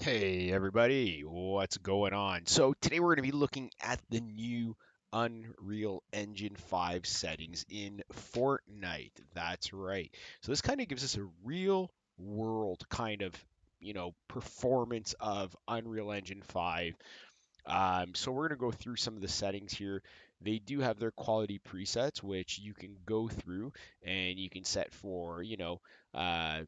Hey everybody, what's going on? So today we're going to be looking at the new Unreal Engine 5 settings in Fortnite. That's right. So this kind of gives us a real world kind of, performance of Unreal Engine 5. So we're going to go through some of the settings here. They do have their quality presets, which you can go through and you can set for, uh,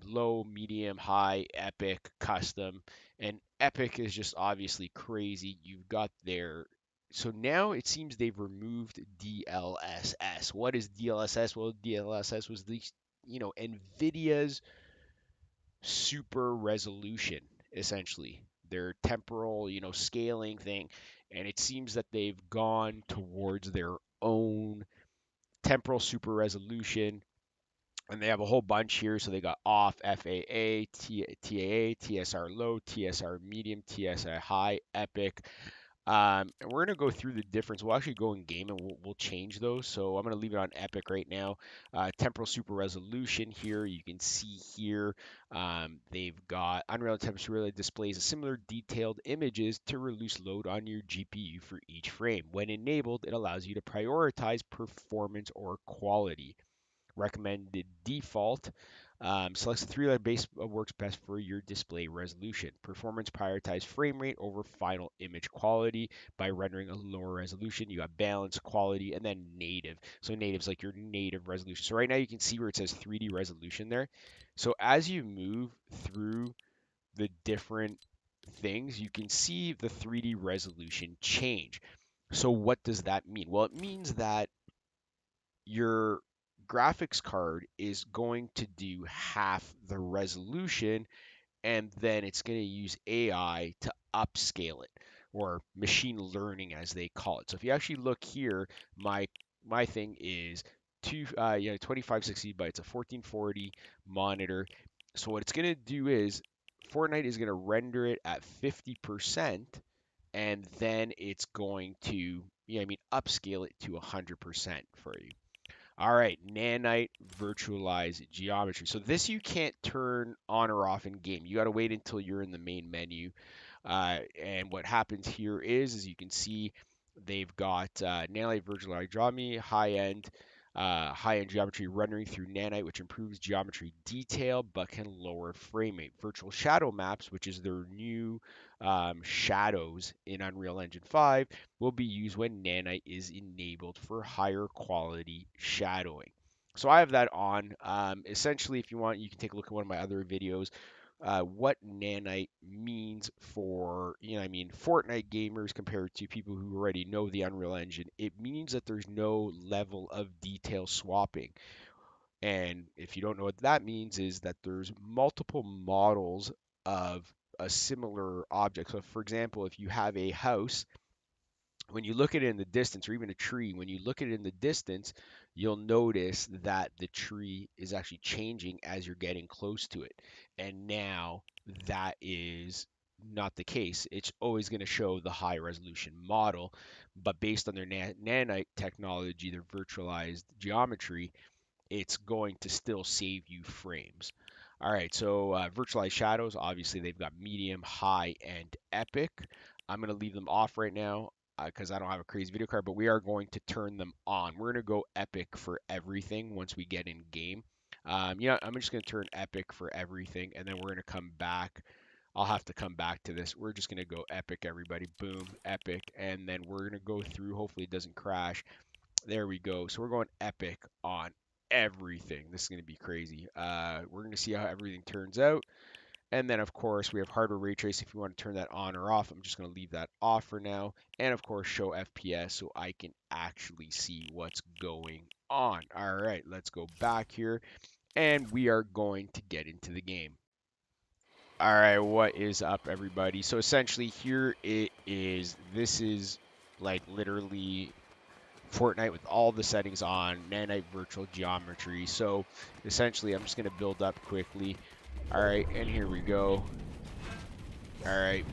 low, medium, high, epic, custom, and epic is just obviously crazy. You've got their so now it seems they've removed DLSS. What is DLSS? Well, DLSS was NVIDIA's super resolution, essentially. Their temporal, scaling thing, and it seems that they've gone towards their own temporal super resolution, and they have a whole bunch here. So they got off, FAA, TAA, TSR low, TSR medium, TSR high, epic. And we're going to go through the difference. We'll actually go in game and we'll change those. So I'm going to leave it on epic right now. Temporal super resolution here. You can see here they've got Unreal Temperature really displays a similar detailed images to reduce load on your GPU for each frame. When enabled, it allows you to prioritize performance or quality. Recommended default selects the three-letter base works best for your display resolution. Performance prioritize frame rate over final image quality by rendering a lower resolution. You got balance, quality, and then native. So native is like your native resolution. So right now you can see where it says 3D resolution there. So as you move through the different things, you can see the 3D resolution change. So what does that mean? Well, it means that your graphics card is going to do half the resolution, and then it's going to use AI to upscale it, or machine learning as they call it. So if you actually look here, my thing is 2560 by it's a 1440 monitor. So what it's going to do is Fortnite is going to render it at 50%, and then it's going to upscale it to 100% for you. All right, nanite virtualize geometry. So this you can't turn on or off in game. You got to wait until you're in the main menu. And what happens here is you can see they've got nanite virtualize geometry, high-end geometry rendering through nanite, which improves geometry detail but can lower frame rate. Virtual shadow maps, which is their new shadows in Unreal Engine 5, will be used when nanite is enabled for higher quality shadowing. So I have that on. Essentially, if you want, you can take a look at one of my other videos. What nanite means for, Fortnite gamers compared to people who already know the Unreal Engine. It means that there's no level of detail swapping. And if you don't know what that means, is that there's multiple models of a similar object. So, for example, if you have a house, when you look at it in the distance, or even a tree, when you look at it in the distance, you'll notice that the tree is actually changing as you're getting close to it. And now that is not the case. It's always going to show the high resolution model, but based on their nanite technology, their virtualized geometry, it's going to still save you frames. All right, so virtualized shadows, obviously they've got medium, high, and epic. I'm going to leave them off right now because I don't have a crazy video card, but we are going to turn them on. We're going to go epic for everything once we get in game. I'm just going to turn epic for everything, and then we're going to come back. I'll have to come back to this. We're just going to go epic, everybody. Boom, epic. And then we're going to go through. Hopefully it doesn't crash. There we go. So we're going epic on everything. This is going to be crazy. We're going to see how everything turns out. And then, of course, we have hardware ray trace if you want to turn that on or off. I'm just going to leave that off for now. And, of course, show FPS so I can actually see what's going on. All right, let's go back here. And we are going to get into the game. All right, what is up, everybody? So, essentially, here it is. This is like literally Fortnite with all the settings on, nanite virtual geometry. So essentially, I'm just going to build up quickly. All right, and here we go. All right,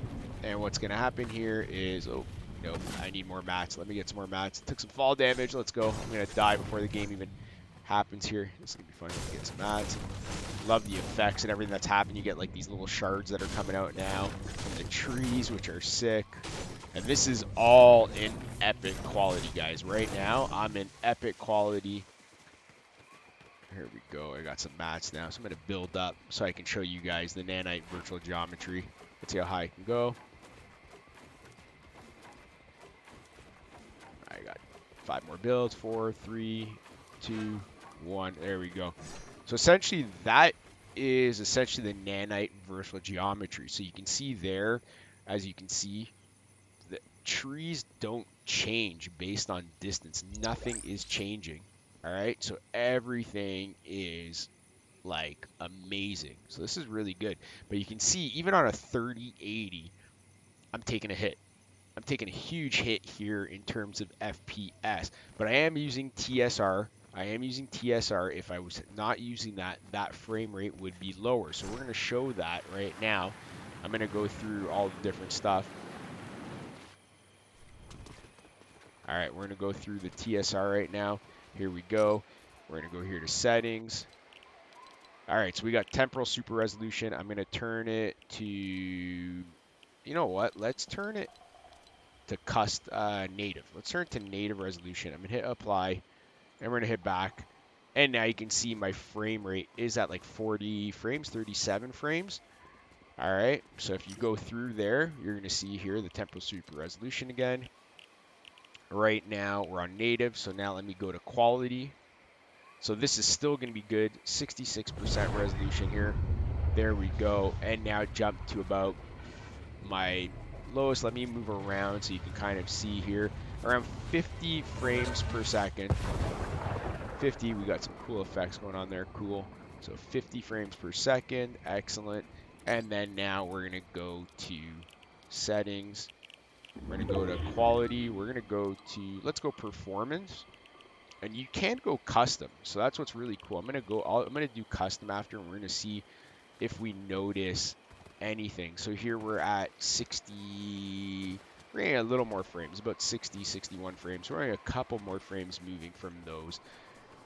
and what's going to happen here is, oh, no, I need more mats. Let me get some more mats. Took some fall damage. Let's go. I'm going to die before the game even happens here. This is going to be fun. Get some mats. Love the effects and everything that's happening. You get like these little shards that are coming out now from the trees, which are sick. And this is all in epic quality, guys. Right now, I'm in epic quality. Here we go. I got some mats now, so I'm going to build up so I can show you guys the nanite virtual geometry. Let's see how high I can go. I got 5 more builds. 4, 3, 2, 1. There we go. So essentially, that is essentially the nanite virtual geometry. So you can see there, as you can see, the trees don't change based on distance. Nothing is changing. All right, so everything is like amazing. So this is really good. But you can see even on a 3080, I'm taking a hit. I'm taking a huge hit here in terms of FPS. But I am using TSR. I am using TSR. If I was not using that, that frame rate would be lower. So we're going to show that right now. I'm going to go through all the different stuff. All right, we're going to go through the TSR right now. Here we go. We're going to go here to settings. All right, so we got temporal super resolution. I'm going to turn it to, you know what? Let's turn it to native. Let's turn it to native resolution. I'm going to hit apply, and we're going to hit back. And now you can see my frame rate is at like 40 frames, 37 frames. All right, so if you go through there, you're going to see here the temporal super resolution again. Right now, we're on native, so now let me go to quality. So this is still going to be good, 66% resolution here. There we go, and now jump to about my lowest. Let me move around so you can kind of see here. Around 50 frames per second. 50, we got some cool effects going on there, cool. So 50 frames per second, excellent. And then now we're going to go to settings. We're going to go to quality. We're going to go to, let's go performance. And you can go custom. So that's what's really cool. I'm going to do custom after, and we're going to see if we notice anything. So here we're at 60, we're getting a little more frames, about 60, 61 frames. We're getting a couple more frames moving from those.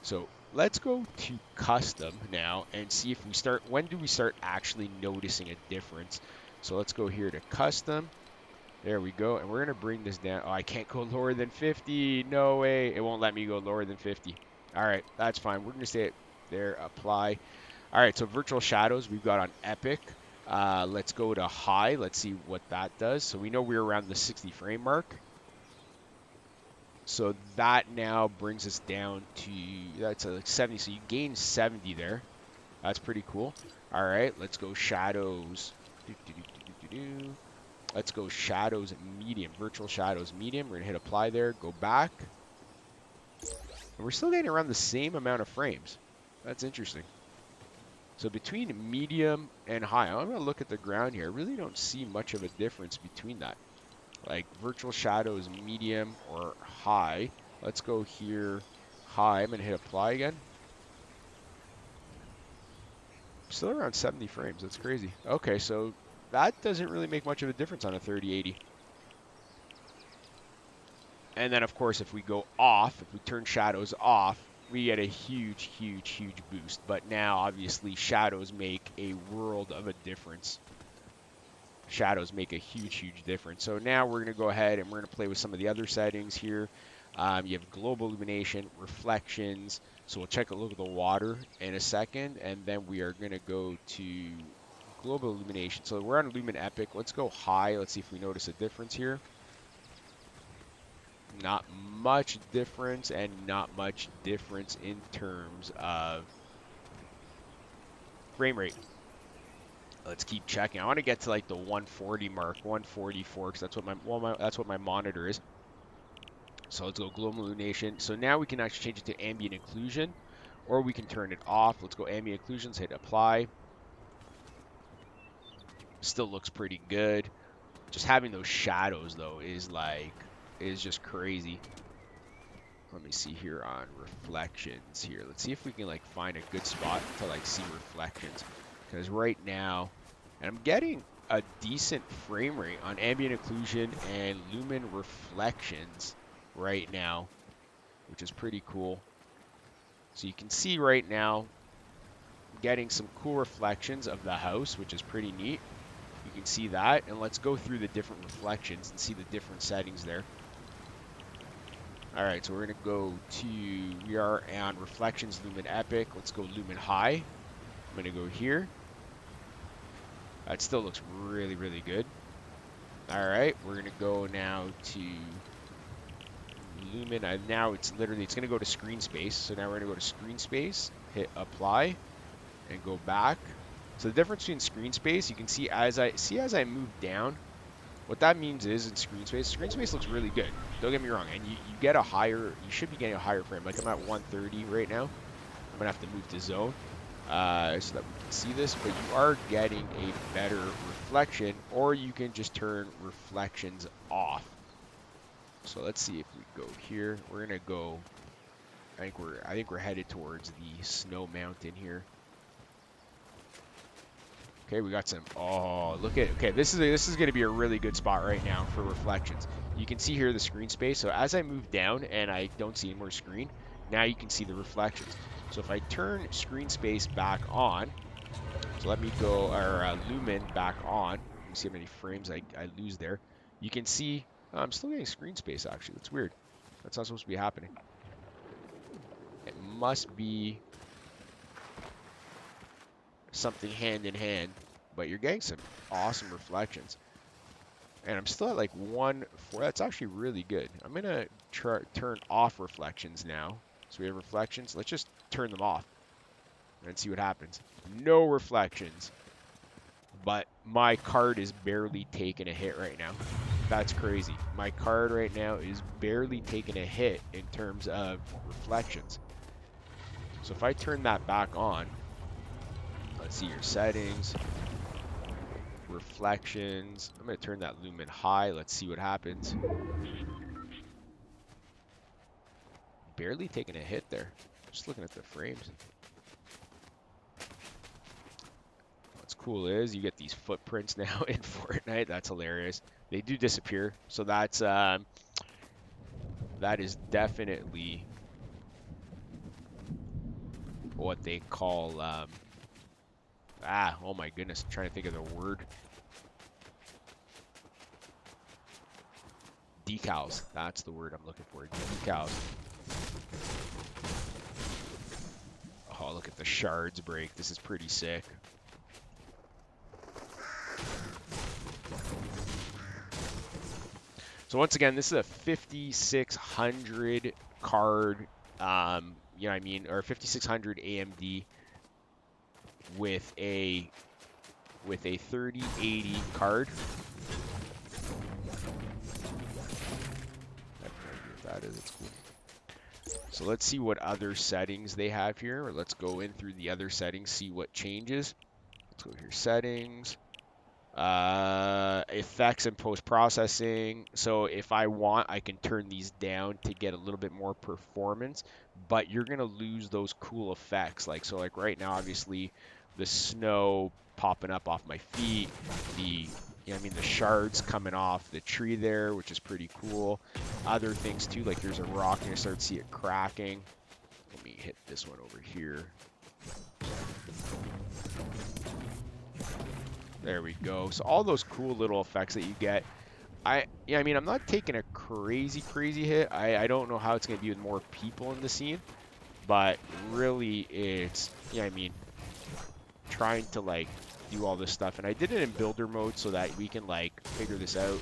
So let's go to custom now and see if we start, when do we start actually noticing a difference? So let's go here to custom. There we go. And we're going to bring this down. Oh, I can't go lower than 50. No way. It won't let me go lower than 50. All right, that's fine. We're going to stay there, apply. All right, so virtual shadows we've got on epic. Let's go to high. Let's see what that does. So we know we're around the 60 frame mark. So that now brings us down to, that's like 70. So you gain 70 there. That's pretty cool. All right, let's go shadows. Let's go shadows medium, virtual shadows medium. We're gonna hit apply there, go back. And we're still getting around the same amount of frames. That's interesting. So between medium and high, I'm gonna look at the ground here. I really don't see much of a difference between that. Like virtual shadows medium or high. Let's go here, high. I'm gonna hit apply again. Still around 70 frames, that's crazy. Okay, so that doesn't really make much of a difference on a 3080. And then of course, if we go off, if we turn shadows off, we get a huge, huge, huge boost. But now obviously shadows make a world of a difference. Shadows make a huge, huge difference. So now we're gonna go ahead and we're gonna play with some of the other settings here. You have global illumination, reflections. So we'll check a look at the water in a second, and then we are gonna go to global illumination. So we're on Lumen Epic. Let's go high. Let's see if we notice a difference here. Not much difference, and not much difference in terms of frame rate. Let's keep checking. I want to get to like the 140 mark, 144, because that's what my monitor is. So let's go global illumination. So now we can actually change it to ambient occlusion, or we can turn it off. Let's go ambient occlusion, hit apply. Still looks pretty good. Just having those shadows though is just crazy. Let me see here on reflections here. Let's see if we can like find a good spot to like see reflections. Because right now, and I'm getting a decent frame rate on ambient occlusion and lumen reflections right now, which is pretty cool. So you can see right now, getting some cool reflections of the house, which is pretty neat. You can see that, and let's go through the different reflections and see the different settings there. All right, so we're gonna go to, we are on reflections, lumen epic. Let's go lumen high. I'm gonna go here. That still looks really, really good. All right, we're gonna go now to lumen. Now it's literally, it's gonna go to screen space. So now we're gonna go to screen space, hit apply, and go back. So the difference between screen space, you can see as I move down, what that means is in screen space looks really good. Don't get me wrong, and you get a higher, you should be getting a higher frame. Like I'm at 130 right now. I'm gonna have to move to zone so that we can see this, but you are getting a better reflection, or you can just turn reflections off. So let's see if we go here. We're gonna go. I think we're headed towards the snow mountain here. Okay, we got some. Oh, look at. Okay, this is going to be a really good spot right now for reflections. You can see here the screen space. So as I move down and I don't see any more screen, now you can see the reflections. So if I turn screen space back on, so let me go our lumen back on. Let me see how many frames I lose there. You can see I'm still getting screen space. Actually, that's weird. That's not supposed to be happening. It must be something hand in hand, but you're getting some awesome reflections. And I'm still at like 1.4. That's actually really good. I'm gonna turn off reflections now. So we have reflections. Let's just turn them off and see what happens. No reflections, but my card is barely taking a hit right now. That's crazy. My card right now is barely taking a hit in terms of reflections. So if I turn that back on, let's see your settings, reflections. I'm going to turn that lumen high. Let's see what happens. Barely taking a hit there. Just looking at the frames. What's cool is you get these footprints now in Fortnite. That's hilarious. They do disappear. So that's that is definitely what they call oh my goodness, I'm trying to think of the word. Decals. That's the word I'm looking for. Decals. Oh, look at the shards break. This is pretty sick. So once again, this is a 5600 card, you know what I mean, or 5600 AMD with a 3080 card. I have no idea what that is. It's cool. So let's see what other settings they have here. Or let's go in through the other settings, see what changes. Let's go here, settings. Effects and post-processing. So if I want, I can turn these down to get a little bit more performance, but you're gonna lose those cool effects. Like, so like right now, obviously the snow popping up off my feet, the the shards coming off the tree there, which is pretty cool. Other things too, like there's a rock and I start to see it cracking. Let me hit this one over here. There we go. So all those cool little effects that you get. I'm not taking a crazy hit. I don't know how it's going to be with more people in the scene, but really it's, trying to like do all this stuff. And I did it in builder mode so that we can like figure this out.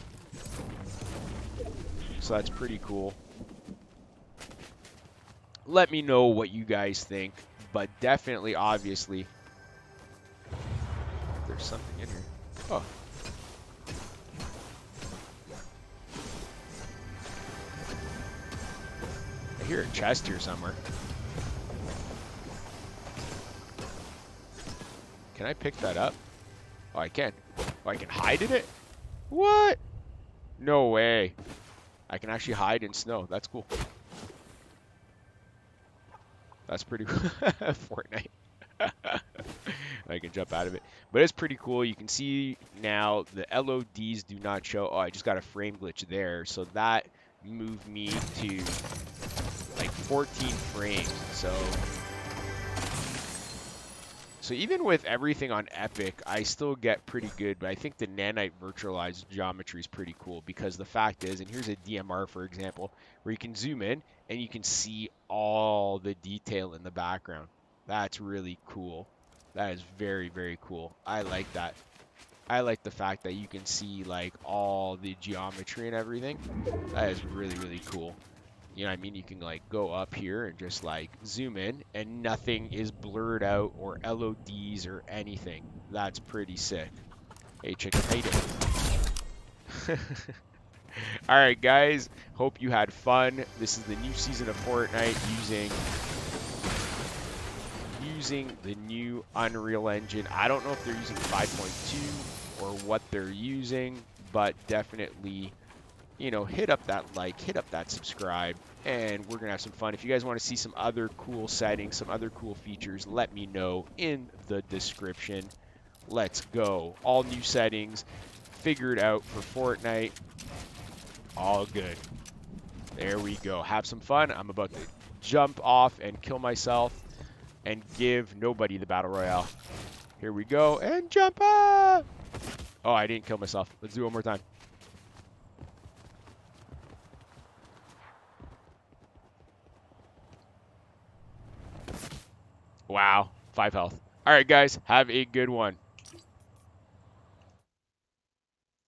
So that's pretty cool. Let me know what you guys think, but definitely, obviously, there's something in here. Oh. I hear a chest here somewhere. Can I pick that up? Oh, I can. Oh, I can hide in it? What? No way. I can actually hide in snow. That's cool. That's pretty cool. Fortnite. I can jump out of it. But it's pretty cool. You can see now the LODs do not show. Oh, I just got a frame glitch there. So that moved me to like 14 frames. So So even with everything on Epic, I still get pretty good, but I think the nanite virtualized geometry is pretty cool because the fact is, and here's a DMR for example, where you can zoom in and you can see all the detail in the background. That's really cool. That is very, very cool. I like that. I like the fact that you can see like all the geometry and everything. That is really, really cool. You know what I mean? You can like go up here and just like zoom in and nothing is blurred out or LODs or anything. That's pretty sick. Hey chicken, how you doing? All right, guys. Hope you had fun. This is the new season of Fortnite using the new Unreal Engine. I don't know if they're using 5.2 or what they're using, but definitely, you know, hit up that like, hit up that subscribe, and we're gonna have some fun. If you guys want to see some other cool settings, some other cool features, let me know in the description. Let's go. All new settings figured out for Fortnite. All good. There we go. Have some fun. I'm about to jump off and kill myself and give nobody the battle royale. Here we go, and jump up. Oh, I didn't kill myself. Let's do it one more time. Wow, 5 health. All right, guys, have a good one.